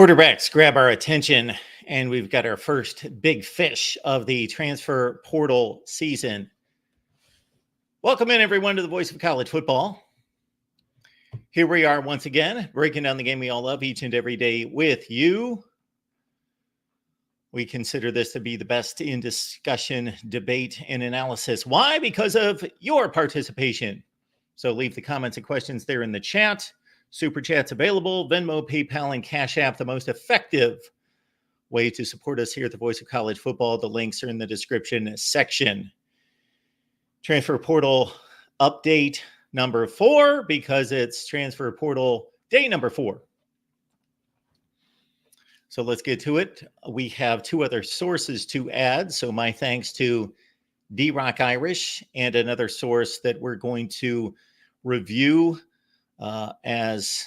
Quarterbacks grab our attention, and we've got our first big fish of the transfer portal season. Welcome in, everyone, to the Voice of College Football. Here we are once again, breaking down the game we all love each and every day with you. We consider this to be the best in discussion, debate, and analysis. Why? Because of your participation. So leave the comments and questions there in the chat. Super Chat's available. Venmo, PayPal, and Cash App, the most effective way to support us here at the Voice of College Football. The links are in the description section. Transfer portal update number 4, because it's transfer portal day number 4. So let's get to it. We have 2 other sources to add. So my thanks to D-Rock Irish and another source that we're going to review as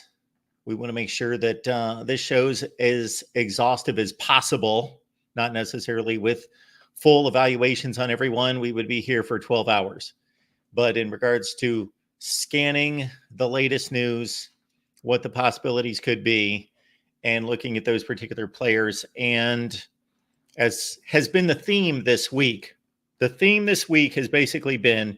we want to make sure that this show's as exhaustive as possible, not necessarily with full evaluations on everyone. We would be here for 12 hours. But in regards to scanning the latest news, what the possibilities could be, and looking at those particular players, and as has been the theme this week, the theme this week has basically been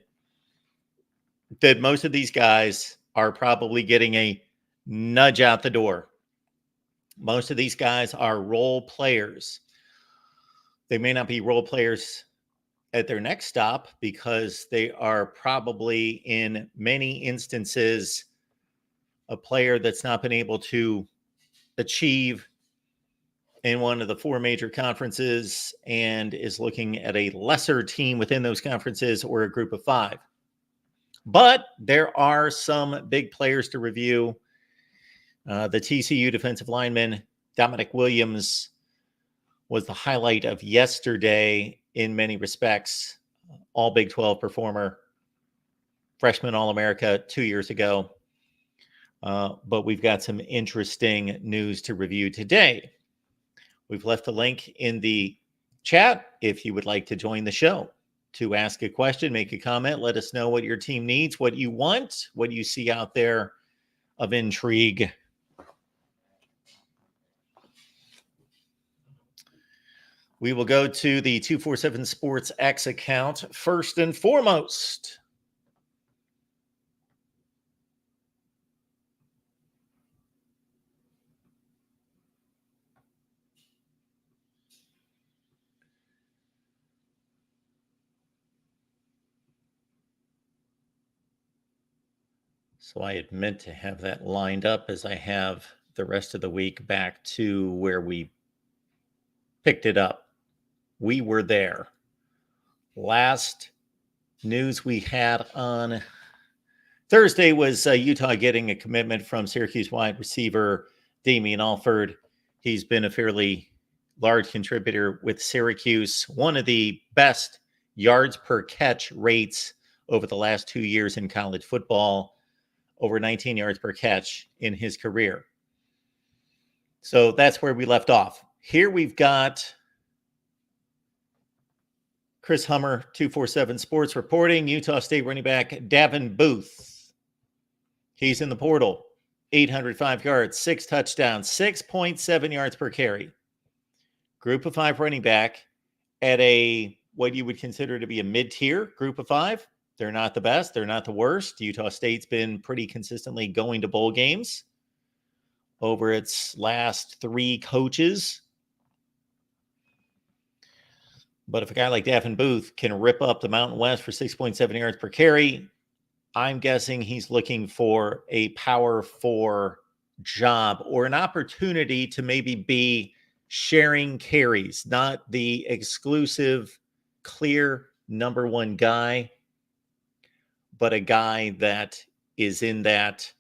that most of these guys are probably getting a nudge out the door. Most of these guys are role players. They may not be role players at their next stop because they are probably, in many instances, a player that's not been able to achieve in one of the 4 major conferences and is looking at a lesser team within those conferences or a group of 5. But there are some big players to review. The TCU defensive lineman, Dominic Williams, was the highlight of yesterday in many respects. All Big 12 performer, freshman All-America 2 years ago. But we've got some interesting news to review today. We've left a link in the chat if you would like to join the show, to ask a question, make a comment, let us know what your team needs, what you want, what you see out there of intrigue. We will go to the 247 Sports X account first and foremost. So I had meant to have that lined up as I have the rest of the week back to where we picked it up. We were there. Last news we had on Thursday was Utah getting a commitment from Syracuse wide receiver Damian Alford. He's been a fairly large contributor with Syracuse, one of the best yards per catch rates over the last 2 years in college football. Over 19 yards per catch in his career. So that's where we left off. Here we've got Chris Hummer, 247 Sports, reporting Utah State running back Davin Booth. He's in the portal. 805 yards, 6 touchdowns, 6.7 yards per carry. Group of 5 running back at a what you would consider to be a mid-tier group of 5. They're not the best. They're not the worst. Utah State's been pretty consistently going to bowl games over its last 3 coaches. But if a guy like Davin Booth can rip up the Mountain West for 6.7 yards per carry, I'm guessing he's looking for a Power 4 job or an opportunity to maybe be sharing carries, not the exclusive, clear number 1 guy, but a guy that is in that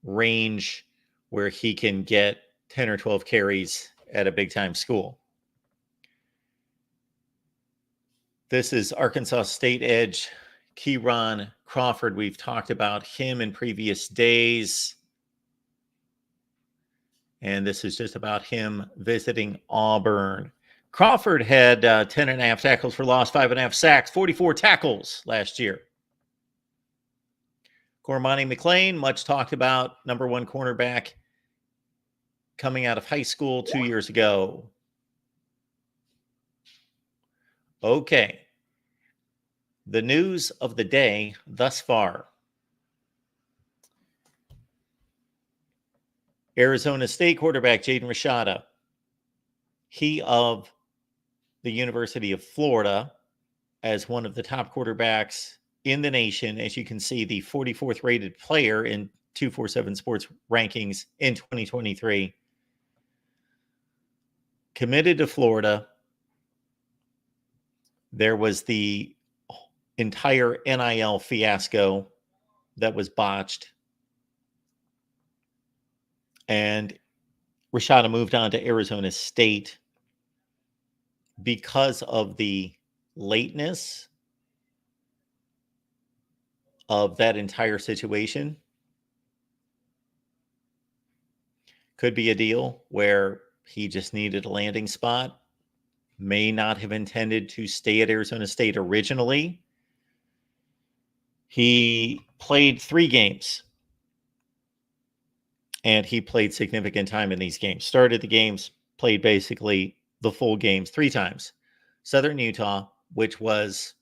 range where he can get 10 or 12 carries at a big-time school. This is Arkansas State edge Keyron Crawford. We've talked about him in previous days. And this is just about him visiting Auburn. Crawford had 10.5 tackles for loss, 5.5 sacks, 44 tackles last year. Cormani McClain, much talked about, number 1 cornerback coming out of high school 2 years ago. Okay. The news of the day thus far. Arizona State quarterback Jaden Rashada. He of the University of Florida as one of the top quarterbacks in the nation. As you can see, the 44th rated player in 247 Sports rankings in 2023. Committed to Florida. There was the entire NIL fiasco that was botched. And Rashada moved on to Arizona State because of the lateness of that entire situation. Could be a deal where he just needed a landing spot. May not have intended to stay at Arizona State originally. He played 3 games. And he played significant time in these games. Started the games, played basically the full games 3 times. Southern Utah, which was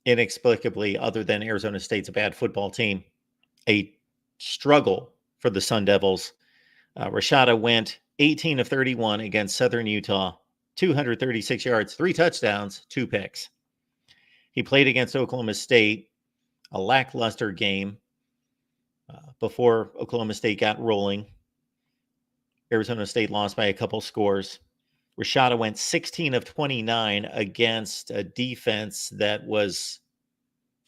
inexplicably, other than Arizona State's a bad football team, a struggle for the Sun Devils. Rashada went 18 of 31 against Southern Utah, 236 yards, 3 touchdowns, 2 picks. He played against Oklahoma State, a lackluster game before Oklahoma State got rolling. Arizona State lost by a couple scores. Rashada went 16 of 29 against a defense that was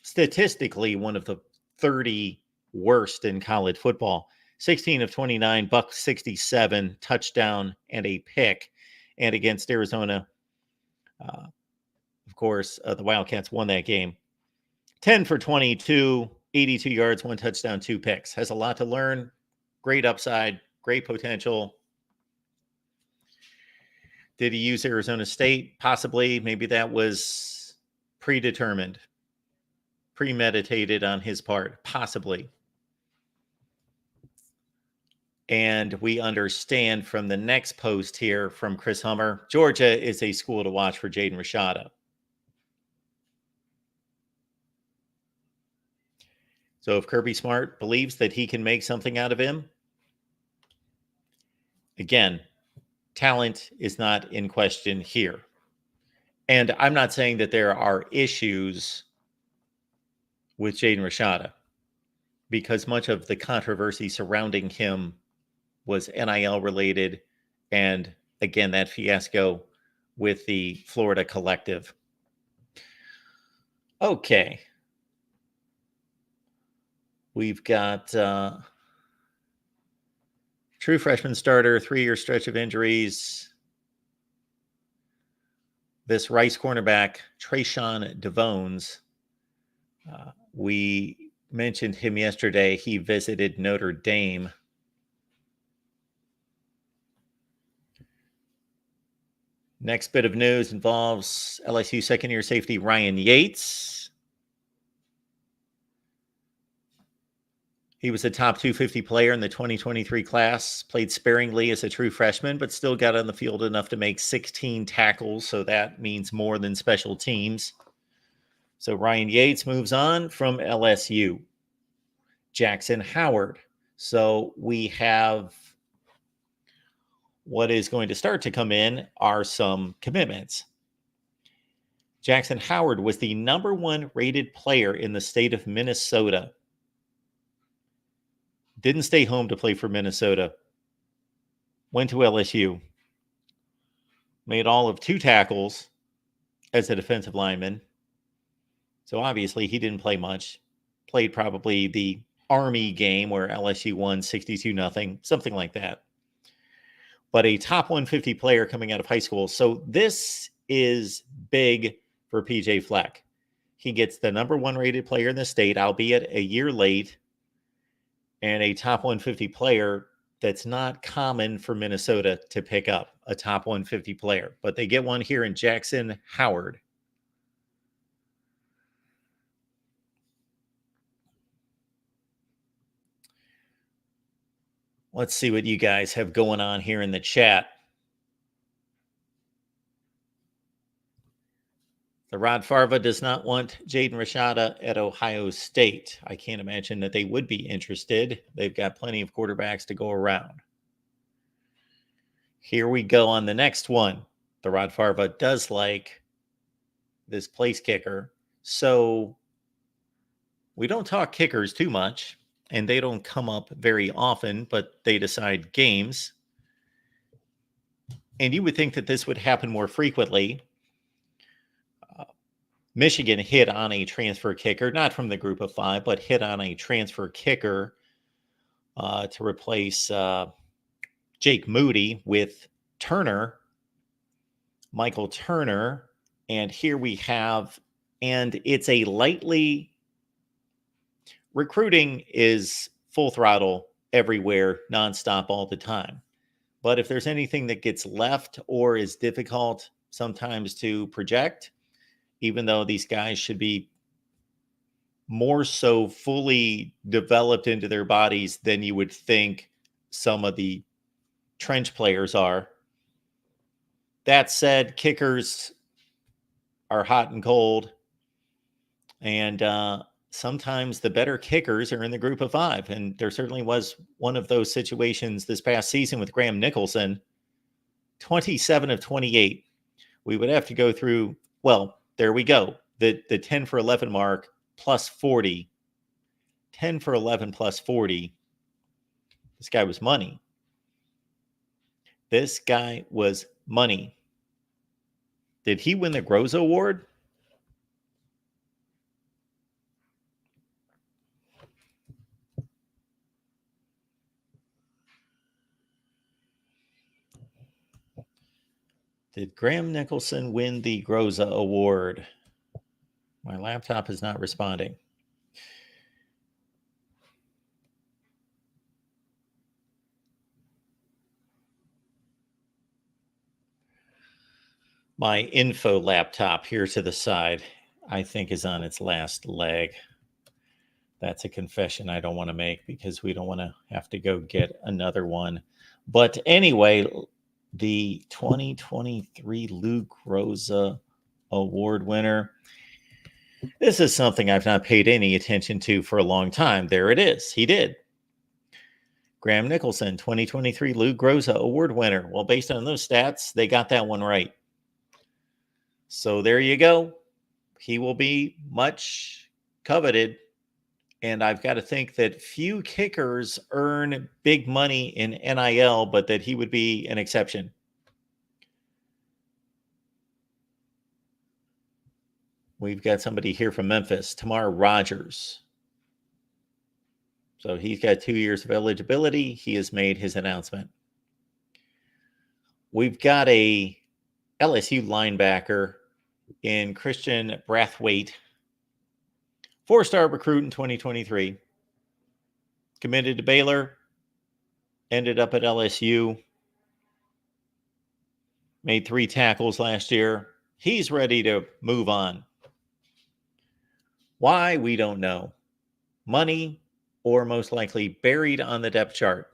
statistically one of the 30 worst in college football. 16 of 29, buck 67, touchdown, and a pick. And against Arizona, of course, the Wildcats won that game. 10 for 22, 82 yards, 1 touchdown, 2 picks. Has a lot to learn. Great upside, great potential. Did he use Arizona State? Possibly. Maybe that was predetermined, premeditated on his part. Possibly. And we understand from the next post here from Chris Hummer, Georgia is a school to watch for Jaden Rashada. So if Kirby Smart believes that he can make something out of him, again, talent is not in question here. And I'm not saying that there are issues with Jaden Rashada, because much of the controversy surrounding him was NIL related. And again, that fiasco with the Florida collective. Okay. We've got true freshman starter, 3-year stretch of injuries. This Rice cornerback, Trayshawn DeVones, we mentioned him yesterday. He visited Notre Dame. Next bit of news involves LSU second-year safety Ryan Yates. He was a top 250 player in the 2023 class, played sparingly as a true freshman, but still got on the field enough to make 16 tackles, so that means more than special teams. So Ryan Yates moves on from LSU. Jackson Howard. So we have what is going to start to come in are some commitments. Jackson Howard was the number 1 rated player in the state of Minnesota. Didn't stay home to play for Minnesota. Went to LSU. Made all of 2 tackles as a defensive lineman. So obviously he didn't play much. Played probably the Army game where LSU won 62-0, something like that. But a top 150 player coming out of high school. So this is big for PJ Fleck. He gets the number 1 rated player in the state, albeit a year late, and a top 150 player that's not common for Minnesota to pick up, a top 150 player. But they get one here in Jackson Howard. Let's see what you guys have going on here in the chat. The Rod Farva does not want Jaden Rashada at Ohio State. I can't imagine that they would be interested. They've got plenty of quarterbacks to go around. Here we go on the next one. The Rod Farva does like this place kicker. So we don't talk kickers too much, and they don't come up very often, but they decide games. And you would think that this would happen more frequently. Michigan hit on a transfer kicker, not from the group of five, but hit on a transfer kicker to replace Jake Moody with Turner, Michael Turner. And here we have, and it's a lightly, recruiting is full throttle everywhere, nonstop all the time. But if there's anything that gets left or is difficult sometimes to project, even though these guys should be more so fully developed into their bodies than you would think some of the trench players are. That said, kickers are hot and cold. And sometimes the better kickers are in the group of five. And there certainly was one of those situations this past season with Graham Nicholson, 27 of 28. We would have to go through, well, there we go. The 10 for 11 mark plus 40. 10 for 11 plus 40. This guy was money. This guy was money. Did he win the Groza Award? Did Graham Nicholson win the Groza Award? My laptop is not responding. My info laptop here to the side, I think, is on its last leg. That's a confession I don't want to make because we don't want to have to go get another one. But anyway, the 2023 Lou Groza Award winner. This is something I've not paid any attention to for a long time. There it is. He did. Graham Nicholson, 2023 Lou Groza Award winner. Well, based on those stats, they got that one right. So there you go. He will be much coveted. And I've got to think that few kickers earn big money in NIL, but that he would be an exception. We've got somebody here from Memphis, Tamar Rogers. So he's got 2 years of eligibility. He has made his announcement. We've got a LSU linebacker in Christian Brathwaite, 4-star recruit in 2023. Committed to Baylor, ended up at LSU, made 3 tackles last year. He's ready to move on. Why? We don't know. Money, or most likely buried on the depth chart.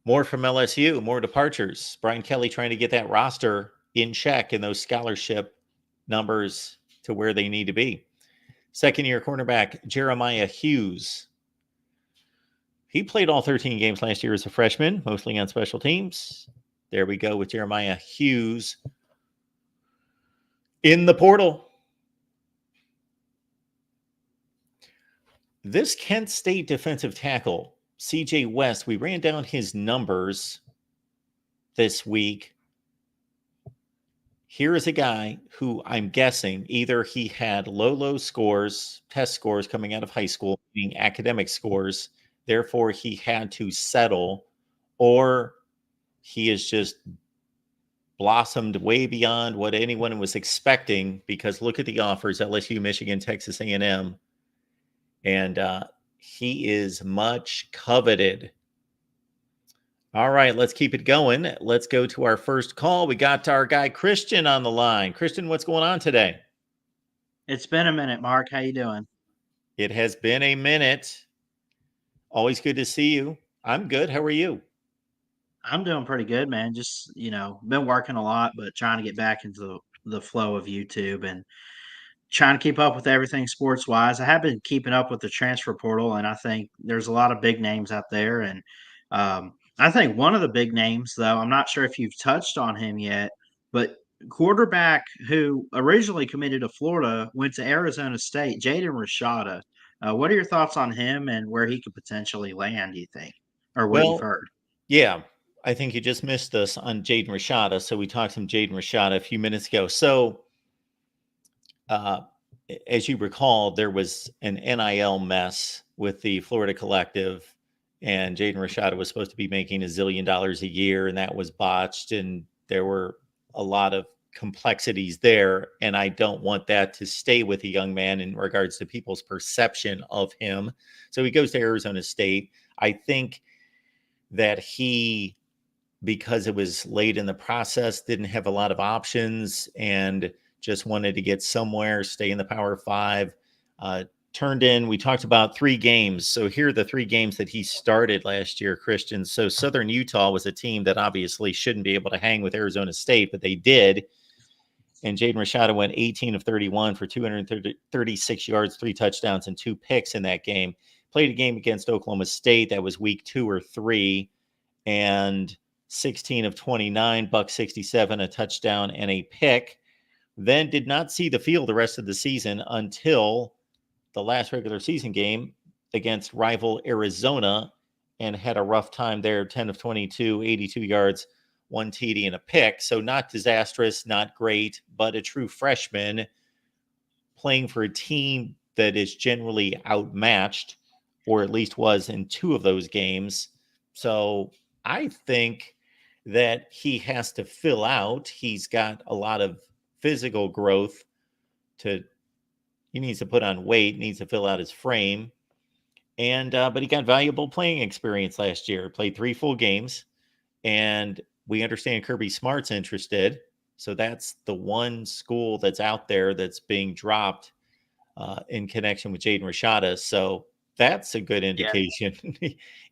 More from LSU, more departures. Brian Kelly trying to get that roster in check and those scholarship numbers to where they need to be. Second-year cornerback Jeremiah Hughes. He played all 13 games last year as a freshman, mostly on special teams. There we go with Jeremiah Hughes in the portal. This Kent State defensive tackle, CJ West, we ran down his numbers this week. Here is a guy who I'm guessing either he had low scores, test scores coming out of high school, being academic scores, therefore he had to settle, or he has just blossomed way beyond what anyone was expecting, because look at the offers: LSU, Michigan, Texas A&M, and he is much coveted. All right, let's keep it going. Let's go to our first call. We got our guy Christian on the line. Christian, what's going on today? It's been a minute, Mark. How you doing? It has been a minute. Always good to see you. I'm good. How are you? I'm doing pretty good, man. Just, been working a lot, but trying to get back into the flow of YouTube and trying to keep up with everything sports wise. I have been keeping up with the transfer portal, and I think there's a lot of big names out there. And I think one of the big names, though, I'm not sure if you've touched on him yet, but quarterback who originally committed to Florida went to Arizona State, Jaden Rashada. What are your thoughts on him and where he could potentially land, do you think, or what you've Well, heard? yeah, I think you just missed us on Jaden Rashada. So we talked to Jaden Rashada a few minutes ago. So, uh, as you recall, there was an NIL mess with the Florida Collective, and Jaden Rashada was supposed to be making $1 zillion a year, and that was botched. And there were a lot of complexities there. And I don't want that to stay with a young man in regards to people's perception of him. So he goes to Arizona State. I think that he, because it was late in the process, didn't have a lot of options and just wanted to get somewhere, stay in the Power Five. Uh, Turned in, we talked about 3 games. So here are the 3 games that he started last year, Christian. So Southern Utah was a team that obviously shouldn't be able to hang with Arizona State, but they did. And Jaden Rashada went 18 of 31 for 236 yards, 3 touchdowns, and 2 picks in that game. Played a game against Oklahoma State that was week 2 or 3, and 16 of 29, buck 67, a touchdown and a pick. Then did not see the field the rest of the season until the last regular season game against rival Arizona, and had a rough time there. 10 of 22, 82 yards, 1 TD and a pick. So not disastrous, not great, but a true freshman playing for a team that is generally outmatched, or at least was in 2 of those games. So I think that he has to fill out. He's got a lot of physical growth to, he needs to put on weight, needs to fill out his frame. And, but he got valuable playing experience last year, played 3 full games. And we understand Kirby Smart's interested. So that's the one school that's out there that's being dropped in connection with Jaden Rashada. So that's a good Yeah. indication.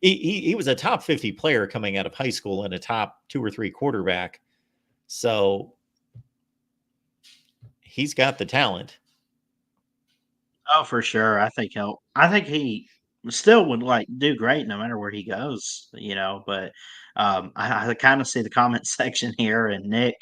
He was a top 50 player coming out of high school and a top 2 or 3 quarterback. So he's got the talent. Oh, for sure. I think he still would like do great no matter where he goes, but I kind of see the comment section here and Nick,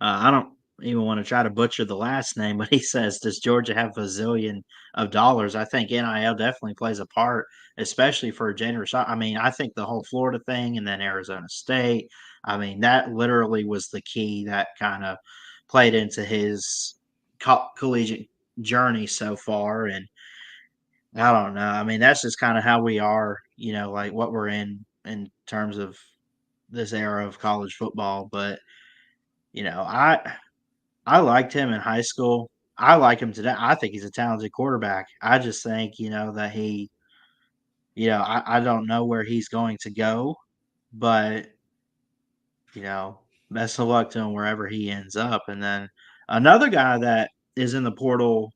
I don't even want to try to butcher the last name, but he says, does Georgia have a zillion of dollars? I think NIL definitely plays a part, especially for Jaden Rashad. I mean, I think the whole Florida thing and then Arizona State, I mean, that literally was the key that kind of played into his collegiate journey so far. And I don't know. I mean, that's just kind of how we are, like what we're in terms of this era of college football. But you know, I liked him in high school. I like him today. I think he's a talented quarterback. I just think, that I don't know where he's going to go, but you know, best of luck to him wherever he ends up. And then another guy that is in the portal,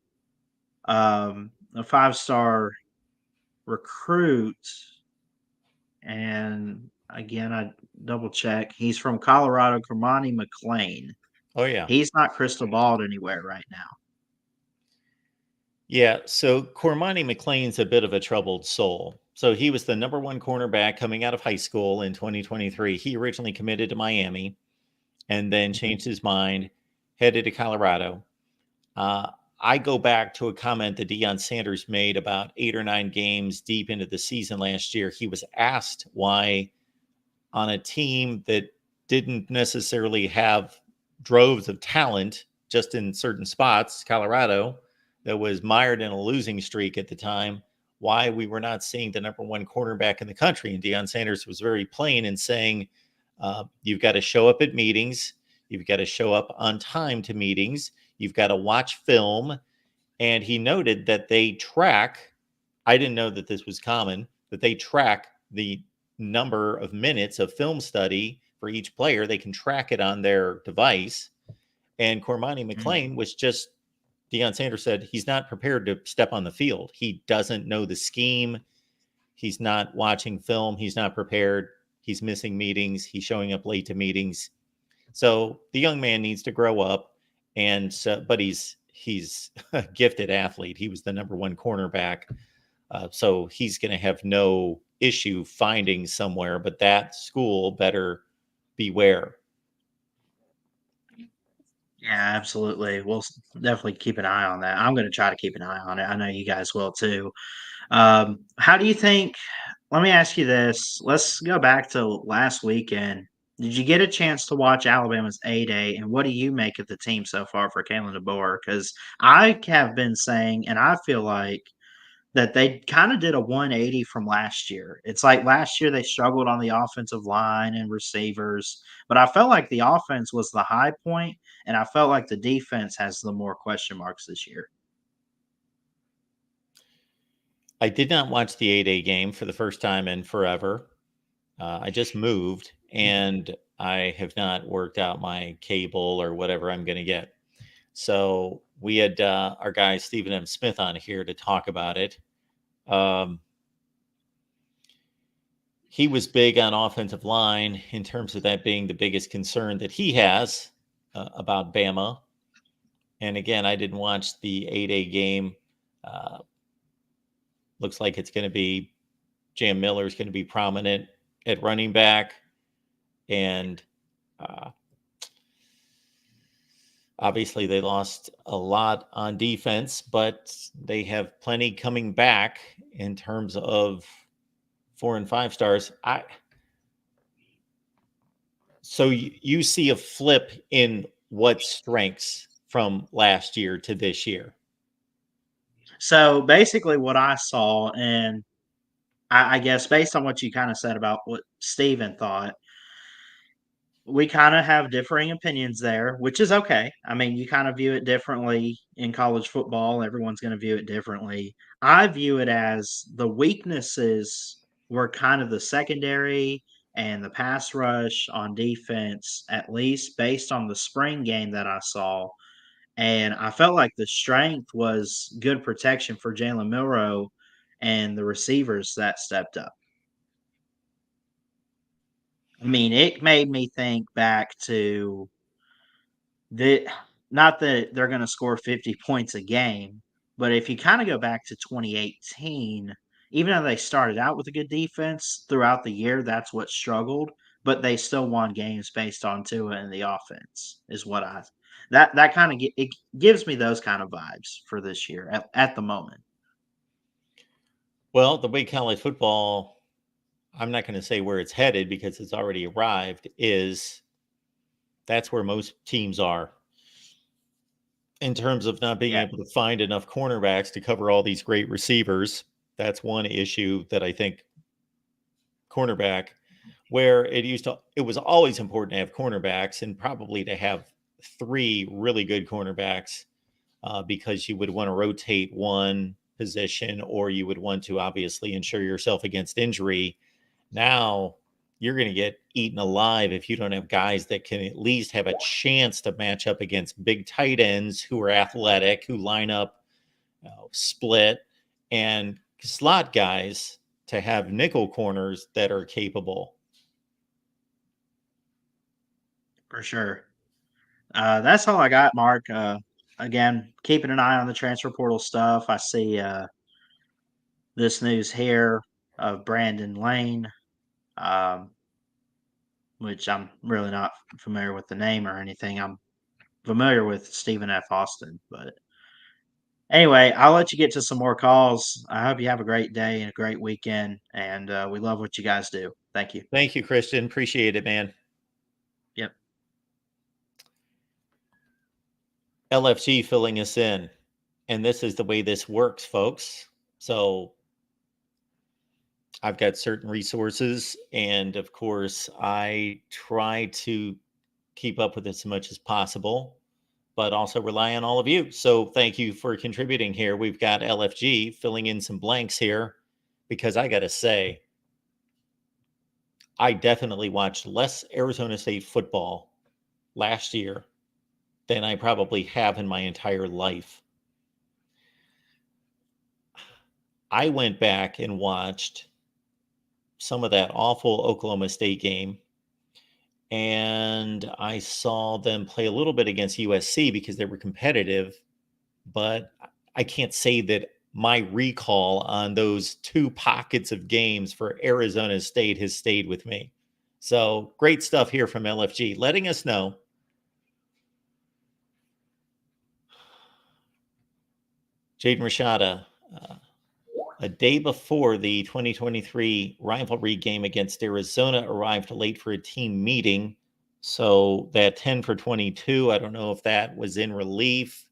a 5-star recruit. And again, I double check. He's from Colorado, Cormani McClain. Oh, yeah. He's not crystal balled anywhere right now. Yeah. So Cormani McClain's a bit of a troubled soul. So he was the number 1 cornerback coming out of high school in 2023. He originally committed to Miami and then Mhm. changed his mind, headed to Colorado. Uh, I go back to a comment that Deion Sanders made about 8 or 9 games deep into the season last year. He was asked why, on a team that didn't necessarily have droves of talent, just in certain spots, Colorado, that was mired in a losing streak at the time, why we were not seeing the number 1 cornerback in the country. And Deion Sanders was very plain in saying, you've got to show up at meetings. You've got to show up on time to meetings. You've got to watch film. And he noted that they track, I didn't know that this was common, that they track the number of minutes of film study for each player. They can track it on their device. And Cormani Mm. McClain was just Deion Sanders said he's not prepared to step on the field. He doesn't know the scheme. He's not watching film. He's not prepared. He's missing meetings. He's showing up late to meetings. So the young man needs to grow up. And but he's a gifted athlete. He was the number one cornerback. So he's going to have no issue finding somewhere, but that school better beware. Yeah, absolutely. We'll definitely keep an eye on that. I'm going to try to keep an eye on it. I know you guys will too. How do you think? Let me ask you this. Let's go back to last weekend. Did you get a chance to watch Alabama's A-Day, and what do you make of the team so far for Kalen DeBoer? Because I have been saying, and I feel like that they kind of did a 180 from last year. It's like last year they struggled on the offensive line and receivers, but I felt like the offense was the high point, and I felt like the defense has the more question marks this year. I did not watch the 8A game for the first time in forever. I just moved and I have not worked out my cable or whatever I'm going to get. So we had our guy, Stephen M. Smith, on here to talk about it. He was big on offensive line in terms of that being the biggest concern that he has about Bama. And again, I didn't watch the 8A game. Looks like it's going to be Jam Miller is going to be prominent at running back. And obviously they lost a lot on defense, but they have plenty coming back in terms of 4 and 5 stars. So you see a flip in what strengths from last year to this year. So basically, what I saw, and I guess based on what you kind of said about what Steven thought, we kind of have differing opinions there, which is okay. I mean, you kind of view it differently in college football. Everyone's going to view it differently. I view it as the weaknesses were kind of the secondary and the pass rush on defense, at least based on the spring game that I saw. And I felt like the strength was good protection for Jalen Milroe and the receivers that stepped up. I mean, it made me think back to the not that they're going to score 50 points a game, but if you kind of go back to 2018, even though they started out with a good defense throughout the year, that's what struggled, but they still won games based on Tua and the offense is what I that kind of it gives me those kind of vibes for this year at the moment. Well, the way college football, I'm not going to say where it's headed because it's already arrived, is that's where most teams are in terms of not being Yeah. able to find enough cornerbacks to cover all these great receivers. That's one issue that I think cornerback, where it was always important to have cornerbacks and probably to have 3 really good cornerbacks because you would want to rotate one position or you would want to obviously ensure yourself against injury. Now you're going to get eaten alive if you don't have guys that can at least have a chance to match up against big tight ends who are athletic, who line up, split, and slot guys to have nickel corners that are capable. For sure. That's all I got, Mark. Again, keeping an eye on the transfer portal stuff. I see this news here of Brandon Lane, um, which I'm really not familiar with the name or anything. I'm familiar with Stephen F. Austin, but anyway, I'll let you get to some more calls. I hope you have a great day and a great weekend, and we love what you guys do. Thank you. Thank you, Christian. Appreciate it, man. Yep. LFG filling us in. And this is the way this works, folks. So I've got certain resources, and of course, I try to keep up with as much as possible, but also rely on all of you. So thank you for contributing here. We've got LFG filling in some blanks here because I got to say, I definitely watched less Arizona State football last year than I probably have in my entire life. I went back and watched some of that awful Oklahoma State game, and I saw them play a little bit against USC because they were competitive, but I can't say that my recall on those two pockets of games for Arizona State has stayed with me. So great stuff here from LFG, letting us know. Jaden Rashada, a day before the 2023 rivalry game against Arizona, arrived late for a team meeting. So that 10 for 22, I don't know if that was in relief.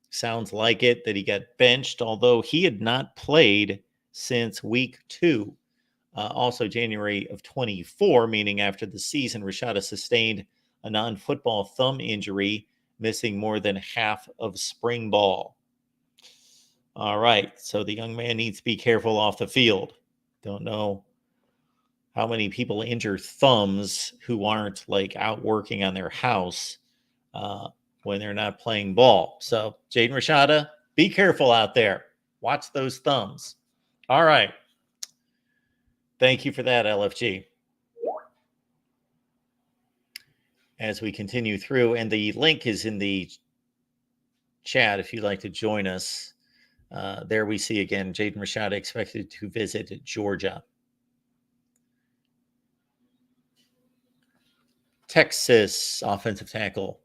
Sounds like it, that he got benched, although he had not played since week 2. Also, January of 24, meaning after the season, Rashada sustained a non-football thumb injury, missing more than half of spring ball. All right, so the young man needs to be careful off the field. Don't know how many people injure thumbs who aren't like out working on their house when they're not playing ball. So, Jaden Rashada, be careful out there. Watch those thumbs. All right. Thank you for that, LFG. As we continue through, and the link is in the chat if you'd like to join us. There we see again Jaden Rashada expected to visit Georgia. Texas offensive tackle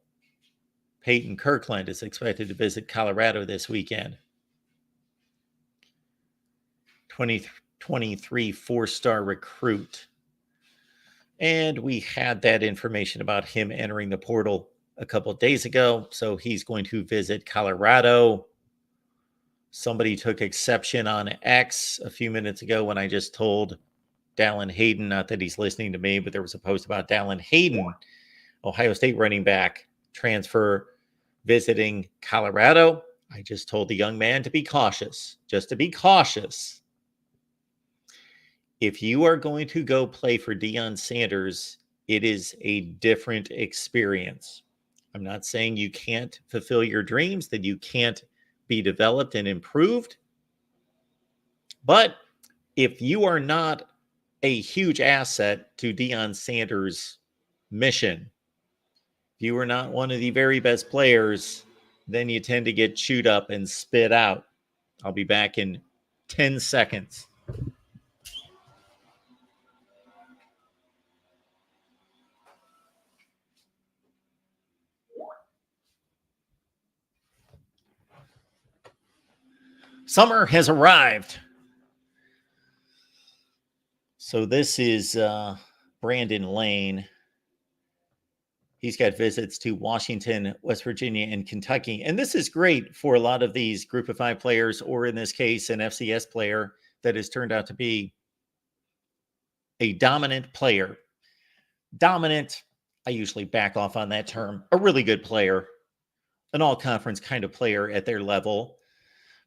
Peyton Kirkland is expected to visit Colorado this weekend. 2023 four-star recruit. And we had that information about him entering the portal a couple of days ago. So he's going to visit Colorado. Somebody took exception on X a few minutes ago when I just told Dallin Hayden, not that he's listening to me, but there was a post about Dallin Hayden, Ohio State running back, transfer visiting Colorado. I just told the young man to be cautious, just to be cautious. If you are going to go play for Deion Sanders, it is a different experience. I'm not saying you can't fulfill your dreams, that you can't be developed and improved. But if you are not a huge asset to Deion Sanders' mission, if you are not one of the very best players, then you tend to get chewed up and spit out. I'll be back in 10 seconds. Summer has arrived. So this is Brandon Lane. He's got visits to Washington, West Virginia, and Kentucky. And this is great for a lot of these group of 5 players, or in this case, an FCS player that has turned out to be a dominant player. Dominant, I usually back off on that term. A really good player, an all-conference kind of player at their level.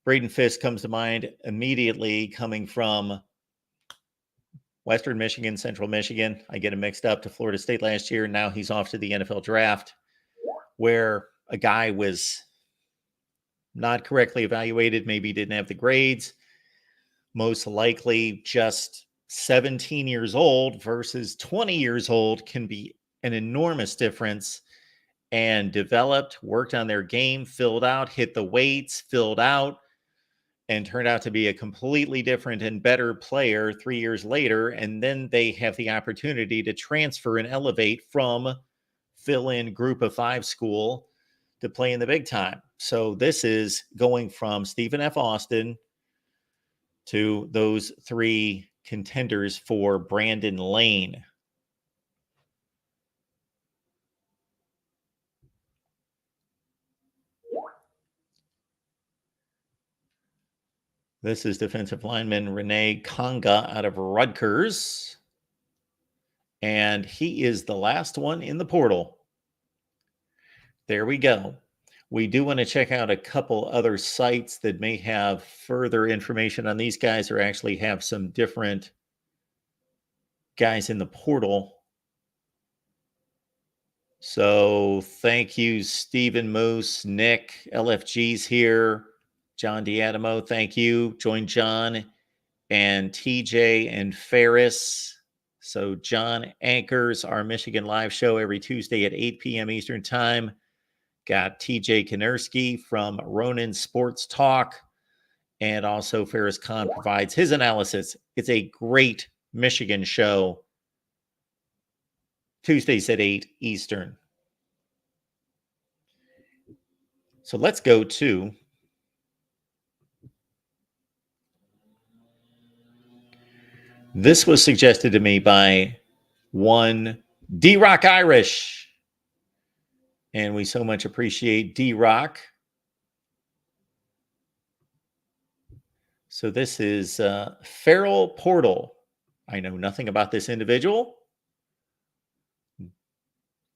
Braden Fisk comes to mind immediately, coming from Western Michigan, Central Michigan. I get him mixed up to Florida State last year. Now he's off to the NFL draft, where a guy was not correctly evaluated, maybe didn't have the grades, most likely just 17 years old versus 20 years old can be an enormous difference. And developed, worked on their game, filled out, hit the weights, filled out, and turned out to be a completely different and better player 3 years later. And then they have the opportunity to transfer and elevate from fill-in group of 5 school to play in the big time. So this is going from Stephen F. Austin to those 3 contenders for Brandon Lane. This is defensive lineman Renee Conga out of Rutgers. And he is the last one in the portal. There we go. We do want to check out a couple other sites that may have further information on these guys, or actually have some different guys in the portal. So thank you, Stephen Moose, Nick, LFG's here. John Diadamo, thank you. Join John and TJ and Ferris. So John anchors our Michigan live show every Tuesday at 8 p.m. Eastern Time. Got TJ Konerski from Ronin Sports Talk. And also Ferris Khan provides his analysis. It's a great Michigan show. Tuesdays at 8 Eastern. So let's go to this was suggested to me by one D-Rock Irish. And we so much appreciate D-Rock. So this is Farrell Portal. I know nothing about this individual.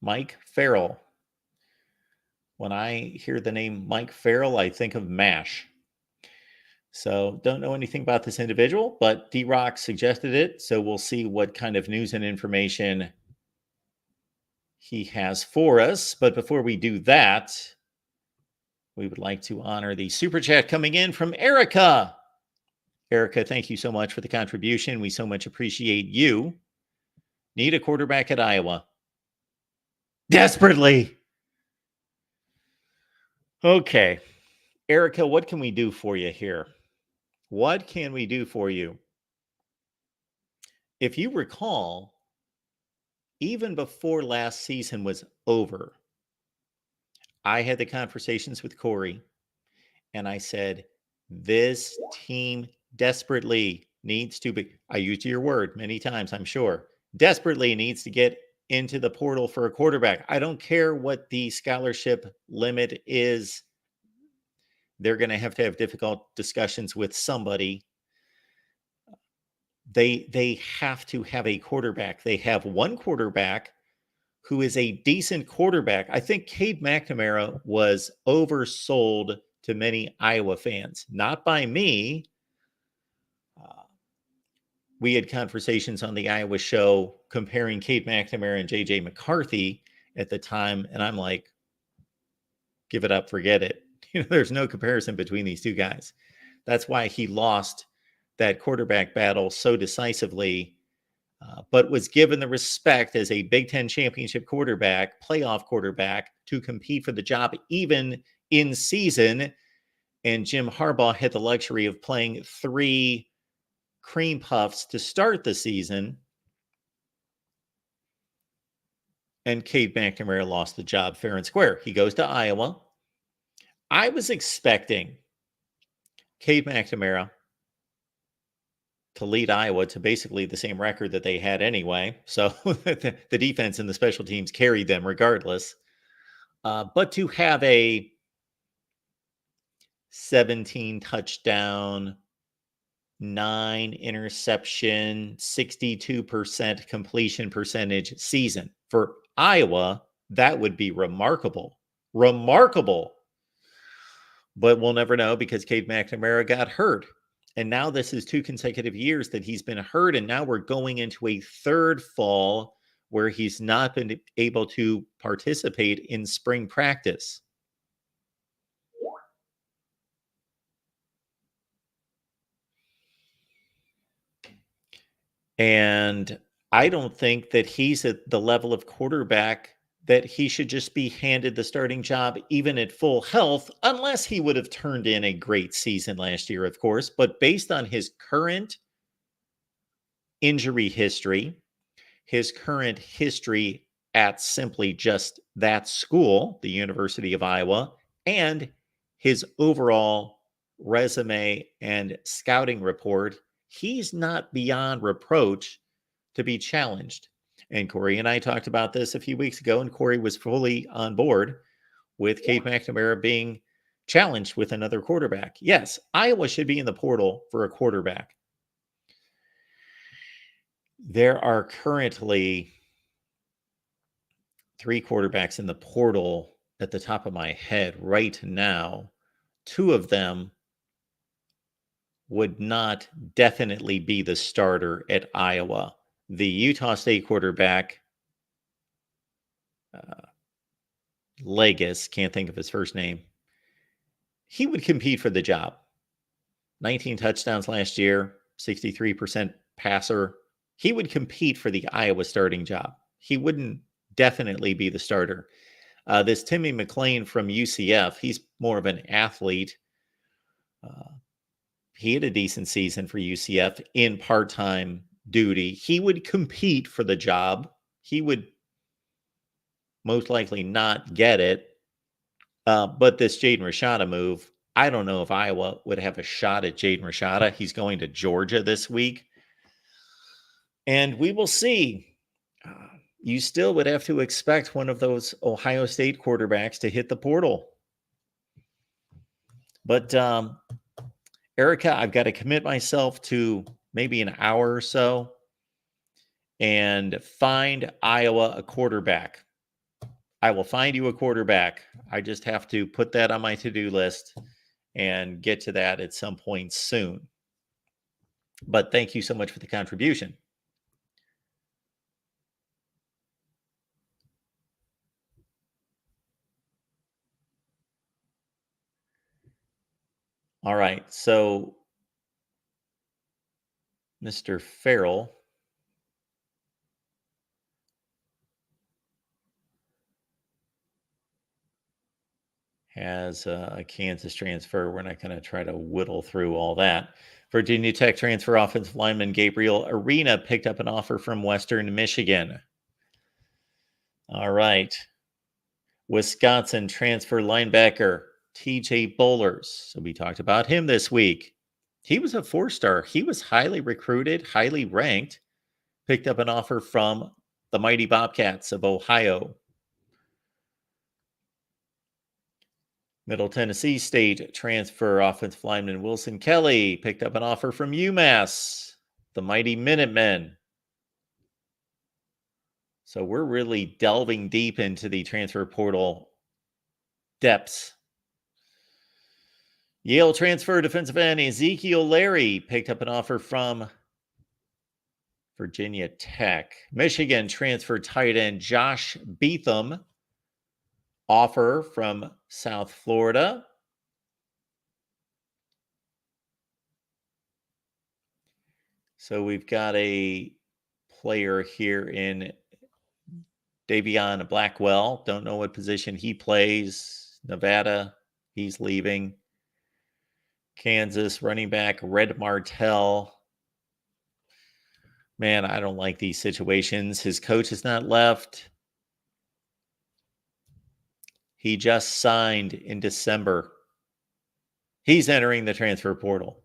Mike Farrell. When I hear the name Mike Farrell, I think of MASH. So don't know anything about this individual, but D-Rock suggested it. So we'll see what kind of news and information he has for us. But before we do that, we would like to honor the super chat coming in from Erica. Erica, thank you so much for the contribution. We so much appreciate you. Need a quarterback at Iowa. Desperately. Okay. Erica, what can we do for you here? What can we do for you? If you recall, even before last season was over, I had the conversations with Corey, and I said, this team desperately needs to be, I used your word many times, I'm sure, desperately needs to get into the portal for a quarterback. I don't care what the scholarship limit is. They're going to have difficult discussions with somebody. They have to have a quarterback. They have one quarterback who is a decent quarterback. I think Cade McNamara was oversold to many Iowa fans, not by me. We had conversations on the Iowa show comparing Cade McNamara and JJ McCarthy at the time, and I'm like, give it up, forget it. There's no comparison between these two guys. That's why he lost that quarterback battle so decisively, but was given the respect as a Big Ten championship quarterback, playoff quarterback, to compete for the job even in season. And Jim Harbaugh had the luxury of playing 3 cream puffs to start the season. And Cade McNamara lost the job fair and square. He goes to Iowa. I was expecting Cade McNamara to lead Iowa to basically the same record that they had anyway. So the defense and the special teams carried them regardless. But to have a 17 touchdown, 9 interception, 62% completion percentage season for Iowa, that would be remarkable. Remarkable. But we'll never know because Cade McNamara got hurt. And now this is 2 consecutive years that he's been hurt. And now we're going into a third fall where he's not been able to participate in spring practice. And I don't think that he's at the level of quarterback that he should just be handed the starting job, even at full health, unless he would have turned in a great season last year, of course. But based on his current injury history, his current history at simply just that school, the University of Iowa, and his overall resume and scouting report, he's not beyond reproach to be challenged. And Corey and I talked about this a few weeks ago, and Corey was fully on board with Cade McNamara being challenged with another quarterback. Yes, Iowa should be in the portal for a quarterback. There are currently 3 quarterbacks in the portal at the top of my head right now. 2 of them would not definitely be the starter at Iowa. The Utah State quarterback, Legis, can't think of his first name. He would compete for the job. 19 touchdowns last year, 63% passer. He would compete for the Iowa starting job. He wouldn't definitely be the starter. This Timmy McClain from UCF, he's more of an athlete. He had a decent season for UCF in part-time duty. He would compete for the job. He would most likely not get it. But this Jaden Rashada move, I don't know if Iowa would have a shot at Jaden Rashada. He's going to Georgia this week. And we will see. You still would have to expect one of those Ohio State quarterbacks to hit the portal. But Erica, I've got to commit myself to maybe an hour or so and find Iowa a quarterback. I will find you a quarterback. I just have to put that on my to-do list and get to that at some point soon. But thank you so much for the contribution. All right, so Mr. Farrell has a Kansas transfer. We're not going to try to whittle through all that. Virginia Tech transfer offensive lineman Gabriel Arena picked up an offer from Western Michigan. All right. Wisconsin transfer linebacker TJ Bowlers. So we talked about him this week. He was a 4-star. He was highly recruited, highly ranked. Picked up an offer from the mighty Bobcats of Ohio. Middle Tennessee State transfer offensive lineman Wilson Kelly picked up an offer from UMass, the mighty Minutemen. So we're really delving deep into the transfer portal depths. Yale transfer defensive end Ezekiel Larry picked up an offer from Virginia Tech. Michigan transfer tight end Josh Beetham, offer from South Florida. So we've got a player here in Davion Blackwell. Don't know what position he plays. Nevada, he's leaving. Kansas running back Red Martell. Man, I don't like these situations. His coach has not left. He just signed in December. He's entering the transfer portal.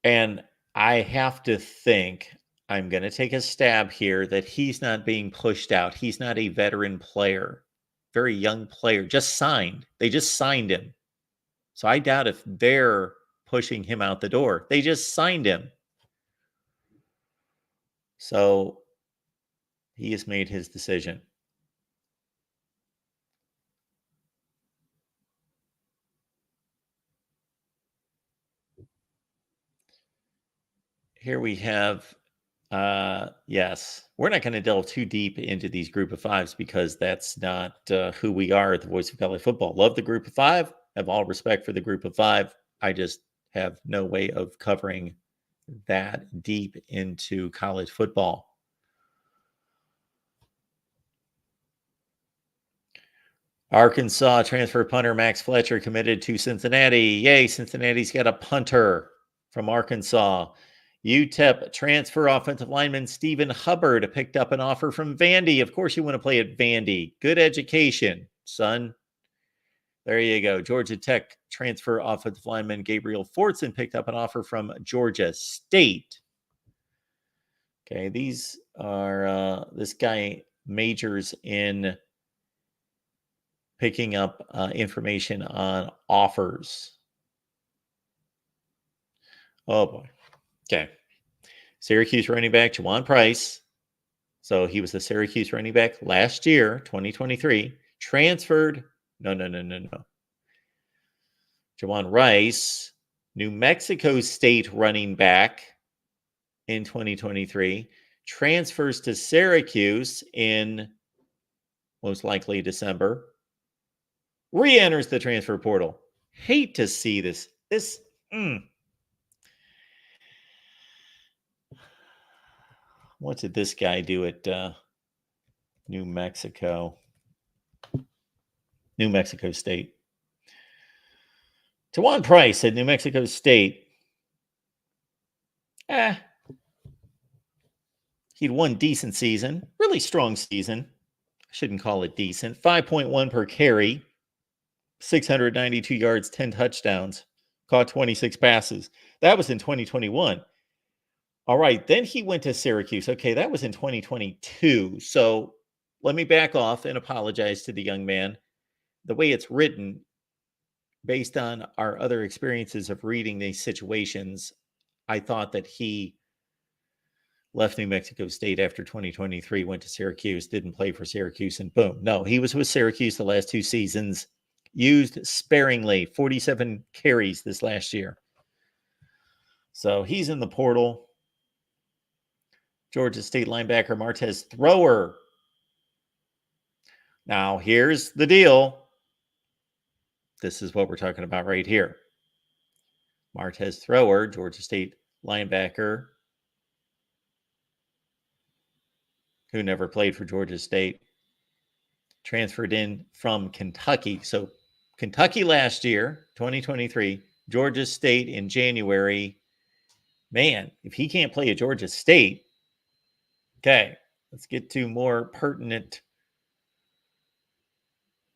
And I have to think, I'm going to take a stab here, that he's not being pushed out. He's not a veteran player, very young player, just signed. They just signed him. So I doubt if they're pushing him out the door. They just signed him. So he has made his decision. Here we have, yes, we're not going to delve too deep into these group of fives because that's not who we are at the Voice of College Football. Love the group of five, have all respect for the group of five. I just have no way of covering that deep into college football. Arkansas transfer punter Max Fletcher committed to Cincinnati. Yay, Cincinnati's got a punter from Arkansas. UTEP transfer offensive lineman Stephen Hubbard picked up an offer from Vandy. Of course, you want to play at Vandy. Good education, son. There you go. Georgia Tech transfer offensive lineman Gabriel Fortson picked up an offer from Georgia State. Okay, these are, this guy majors in picking up information on offers. Oh, boy. Okay. Syracuse running back Juwan Price. So he was the Syracuse running back last year, 2023. Transferred. No. Juwan Rice, New Mexico State running back in 2023. Transfers to Syracuse in most likely December. Re-enters the transfer portal. Hate to see this. What did this guy do at New Mexico State? Tawan Price at New Mexico State. He'd one decent season, really strong season. I shouldn't call it decent. 5.1 per carry, 692 yards, 10 touchdowns, caught 26 passes. That was in 2021. All right, then he went to Syracuse. Okay, that was in 2022. So let me back off and apologize to the young man. The way it's written, based on our other experiences of reading these situations, I thought that he left New Mexico State after 2023, went to Syracuse, didn't play for Syracuse, and boom. No, he was with Syracuse the last 2 seasons, used sparingly, 47 carries this last year. So he's in the portal. Georgia State linebacker Martez Thrower. Now, here's the deal. This is what we're talking about right here. Martez Thrower, Georgia State linebacker, who never played for Georgia State, transferred in from Kentucky. So Kentucky last year, 2023, Georgia State in January. Man, if he can't play at Georgia State, okay, let's get to more pertinent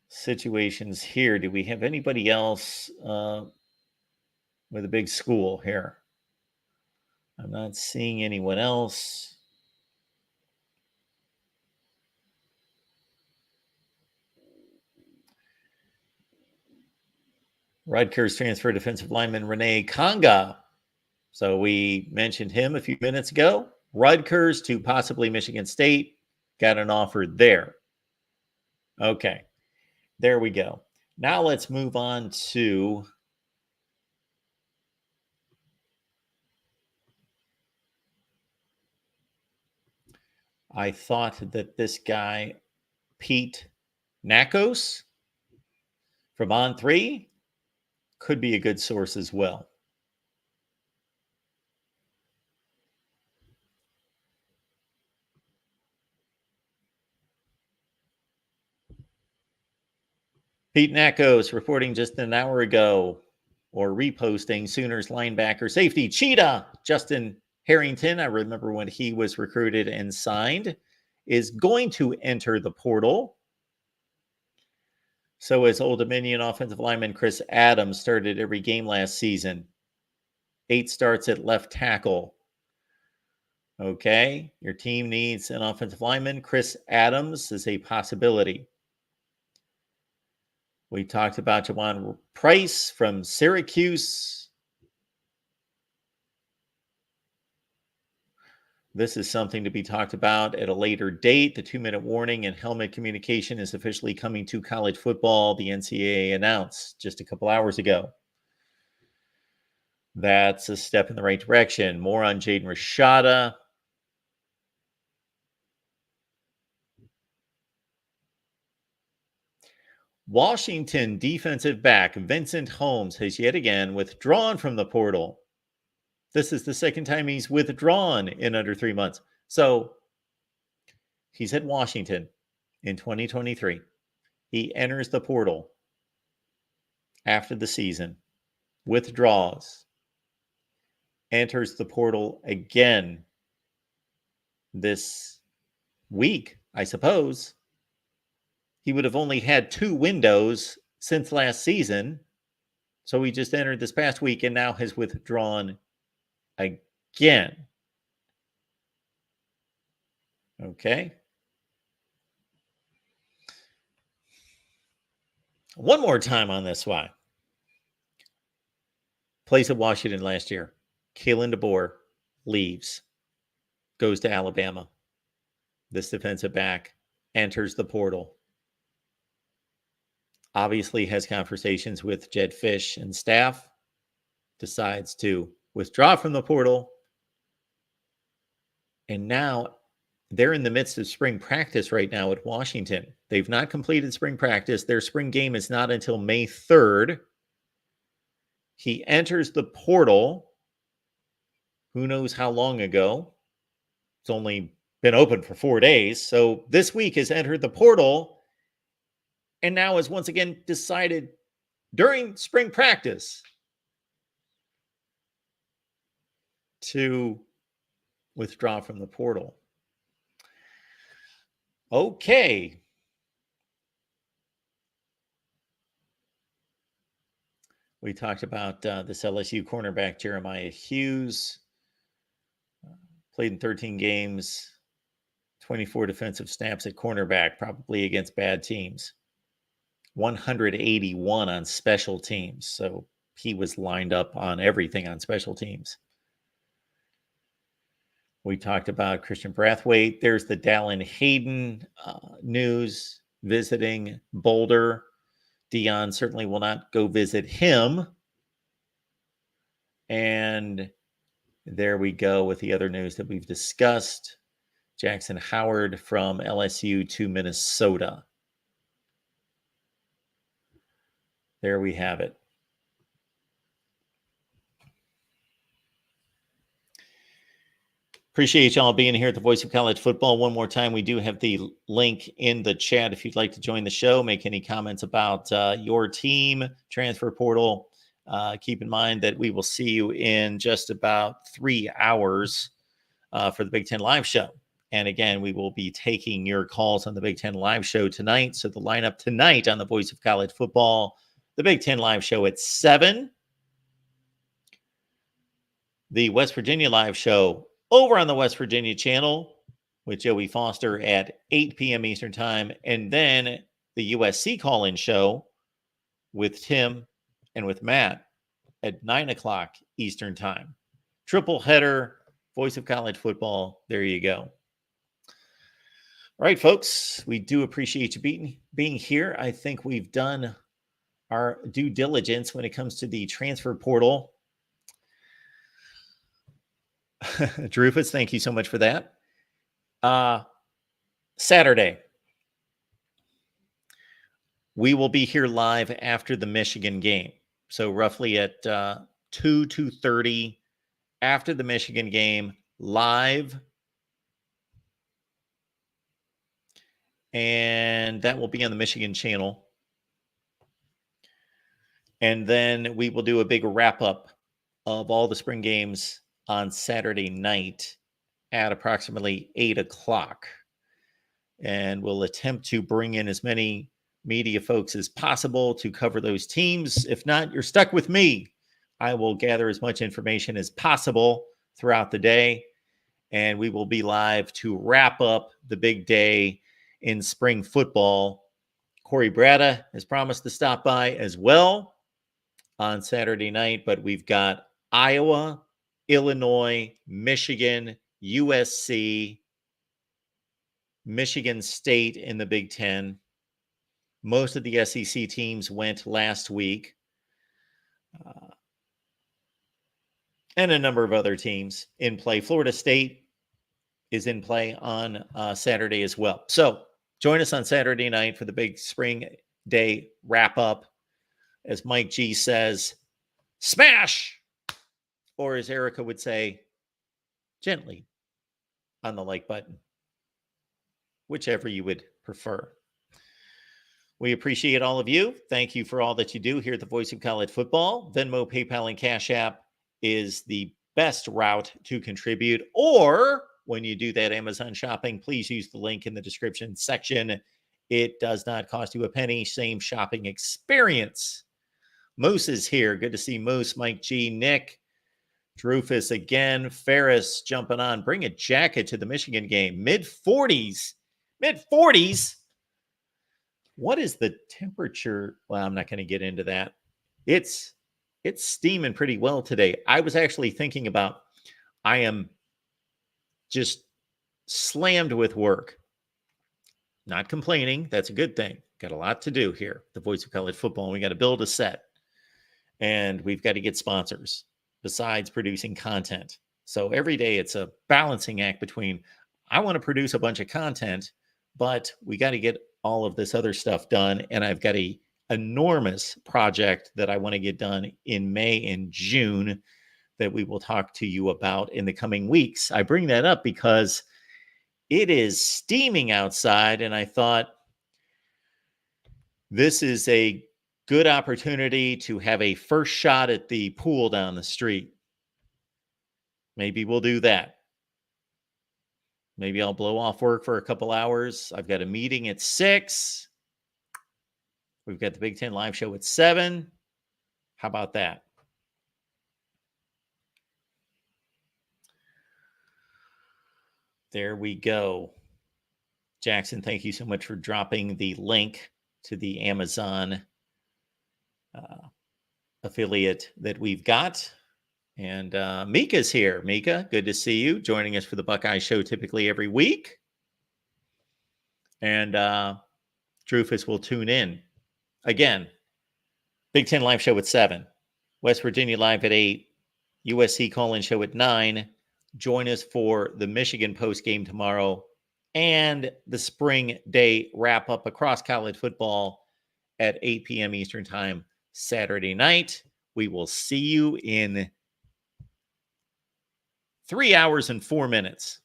situations here. Do we have anybody else with a big school here? I'm not seeing anyone else. Rutgers transfer defensive lineman Renee Conga. So we mentioned him a few minutes ago. Rutgers to possibly Michigan State. Got an offer there. Okay. There we go. Now let's move on to I thought that this guy, Pete Nakos from On3, could be a good source as well. Pete Nakos reporting just an hour ago, or reposting, Sooners linebacker safety Cheetah Justin Harrington, I remember when he was recruited and signed, is going to enter the portal. So is Old Dominion offensive lineman Chris Adams, started every game last season. 8 starts at left tackle. Okay, your team needs an offensive lineman. Chris Adams is a possibility. We talked about Jawan Price from Syracuse. This is something to be talked about at a later date. The 2-minute warning and helmet communication is officially coming to college football. The NCAA announced just a couple hours ago. That's a step in the right direction. More on Jaden Rashada. Washington defensive back Vincent Holmes has yet again withdrawn from the portal. This is the second time he's withdrawn in under 3 months. So he's at Washington in 2023. He enters the portal after the season, withdraws, enters the portal again this week, I suppose. He would have only had 2 windows since last season. So he just entered this past week and now has withdrawn again. Okay. One more time on this one. Plays at Washington last year. Kalen DeBoer leaves, goes to Alabama. This defensive back enters the portal. Obviously has conversations with Jed Fish and staff. Decides to withdraw from the portal. And now they're in the midst of spring practice right now at Washington. They've not completed spring practice. Their spring game is not until May 3rd. He enters the portal. Who knows how long ago? It's only been open for 4 days. So this week has entered the portal and now has once again decided during spring practice to withdraw from the portal. Okay. We talked about this LSU cornerback, Jeremiah Hughes. Played in 13 games, 24 defensive snaps at cornerback, probably against bad teams. 181 on special teams. So he was lined up on everything on special teams. We talked about Christian Brathwaite. There's the Dallin Hayden news visiting Boulder. Dion certainly will not go visit him. And there we go with the other news that we've discussed. Jackson Howard from LSU to Minnesota. There we have it. Appreciate y'all being here at the Voice of College Football. One more time, we do have the link in the chat if you'd like to join the show, make any comments about your team, transfer portal. Keep in mind that we will see you in just about 3 hours for the Big Ten Live Show. And again, we will be taking your calls on the Big Ten Live Show tonight. So the lineup tonight on the Voice of College Football, the Big Ten Live Show at 7. The West Virginia Live Show over on the West Virginia channel with Joey Foster at 8 p.m. Eastern Time. And then the USC call-in show with Tim and with Matt at 9 o'clock Eastern Time. Triple header, Voice of College Football. There you go. All right, folks, we do appreciate you being here. I think we've done our due diligence when it comes to the transfer portal. Drufus, thank you so much for that. Saturday, we will be here live after the Michigan game. So roughly at 2:30 after the Michigan game, live. And that will be on the Michigan channel. And then we will do a big wrap-up of all the spring games on Saturday night at approximately 8 o'clock. And we'll attempt to bring in as many media folks as possible to cover those teams. If not, you're stuck with me. I will gather as much information as possible throughout the day. And we will be live to wrap up the big day in spring football. Corey Bratta has promised to stop by as well on Saturday night, but we've got Iowa, Illinois, Michigan, USC, Michigan State in the Big Ten. Most of the SEC teams went last week. And a number of other teams in play. Florida State is in play on Saturday as well. So join us on Saturday night for the big spring day wrap-up. As Mike G says, smash! Or as Erica would say, gently on the like button. Whichever you would prefer. We appreciate all of you. Thank you for all that you do here at the Voice of College Football. Venmo, PayPal, and Cash App is the best route to contribute. Or when you do that Amazon shopping, please use the link in the description section. It does not cost you a penny. Same shopping experience. Moose is here. Good to see Moose, Mike G, Nick, Drufus again, Ferris jumping on. Bring a jacket to the Michigan game. Mid-40s. Mid-40s. What is the temperature? Well, I'm not going to get into that. It's steaming pretty well today. I was actually thinking about, I am just slammed with work. Not complaining. That's a good thing. Got a lot to do here. The Voice of College Football. And we got to build a set. And we've got to get sponsors besides producing content. So every day it's a balancing act between, I want to produce a bunch of content, but we got to get all of this other stuff done. And I've got a enormous project that I want to get done in May and June that we will talk to you about in the coming weeks. I bring that up because it is steaming outside, and I thought this is a good opportunity to have a first shot at the pool down the street. Maybe we'll do that. Maybe I'll blow off work for a couple hours. I've got a meeting at 6. We've got the Big Ten live show at 7. How about that? There we go. Jackson, thank you so much for dropping the link to the Amazon affiliate that we've got. And Mika's here. Mika, good to see you, joining us for the Buckeye Show typically every week. And Drufus will tune in. Again, Big Ten live show at 7. West Virginia live at 8. USC call-in show at 9. Join us for the Michigan post game tomorrow and the spring day wrap up across college football at 8 p.m. Eastern time Saturday night. We will see you in 3 hours and 4 minutes.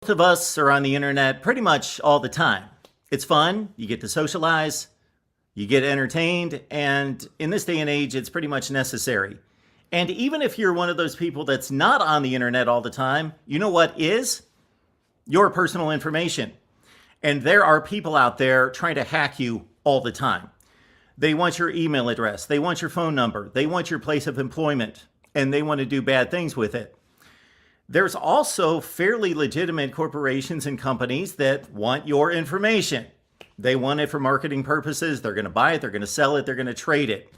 Both of us are on the internet pretty much all the time. It's fun. You get to socialize, you get entertained, and in this day and age, it's pretty much necessary. And even if you're one of those people that's not on the internet all the time, you know what is? Your personal information. And there are people out there trying to hack you all the time. They want your email address, they want your phone number, they want your place of employment, and they want to do bad things with it. There's also fairly legitimate corporations and companies that want your information. They want it for marketing purposes. They're going to buy it, they're going to sell it, they're going to trade it.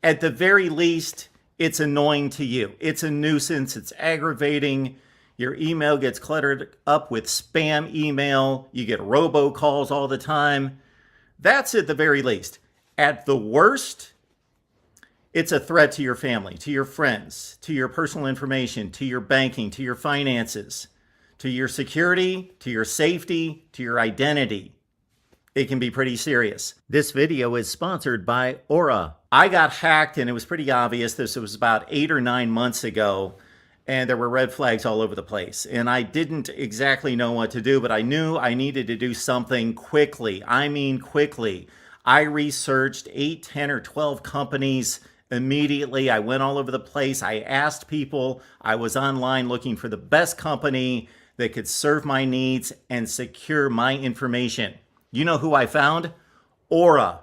At the very least, it's annoying to you. It's a nuisance. It's aggravating. Your email gets cluttered up with spam email. You get robocalls all the time. That's at the very least. At the worst, it's a threat to your family, to your friends, to your personal information, to your banking, to your finances, to your security, to your safety, to your identity. It can be pretty serious. This video is sponsored by Aura. I got hacked and it was pretty obvious. This was about 8 or 9 months ago, and there were red flags all over the place. And I didn't exactly know what to do, but I knew I needed to do something quickly. I mean quickly. I researched 8, 10, or 12 companies immediately. I went all over the place. I asked people. I was online looking for the best company that could serve my needs and secure my information. You know who I found? Aura.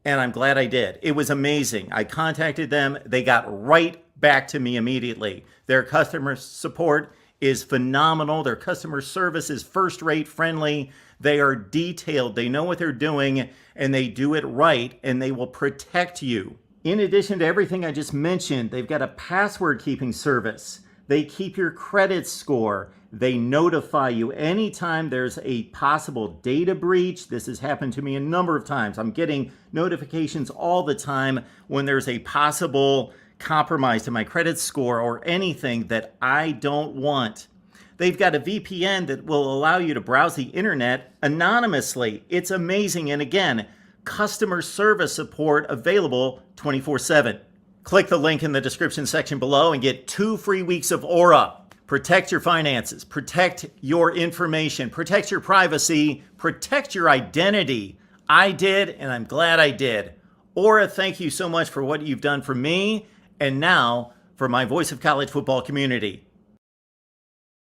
And I'm glad I did. It was amazing. I contacted them. They got right back to me immediately. Their customer support is phenomenal. Their customer service is first-rate, friendly. They are detailed. They know what they're doing, and they do it right, and they will protect you. In addition to everything I just mentioned, they've got a password keeping service. They keep your credit score. They notify you anytime there's a possible data breach. This has happened to me a number of times. I'm getting notifications all the time when there's a possible compromise to my credit score or anything that I don't want. They've got a VPN that will allow you to browse the internet anonymously. It's amazing. And again, customer service support available 24/7. Click the link in the description section below and get 2 free weeks of Aura. Protect your finances, protect your information, protect your privacy, protect your identity. I did, and I'm glad I did. Aura, thank you so much for what you've done for me, and now for my Voice of College Football community.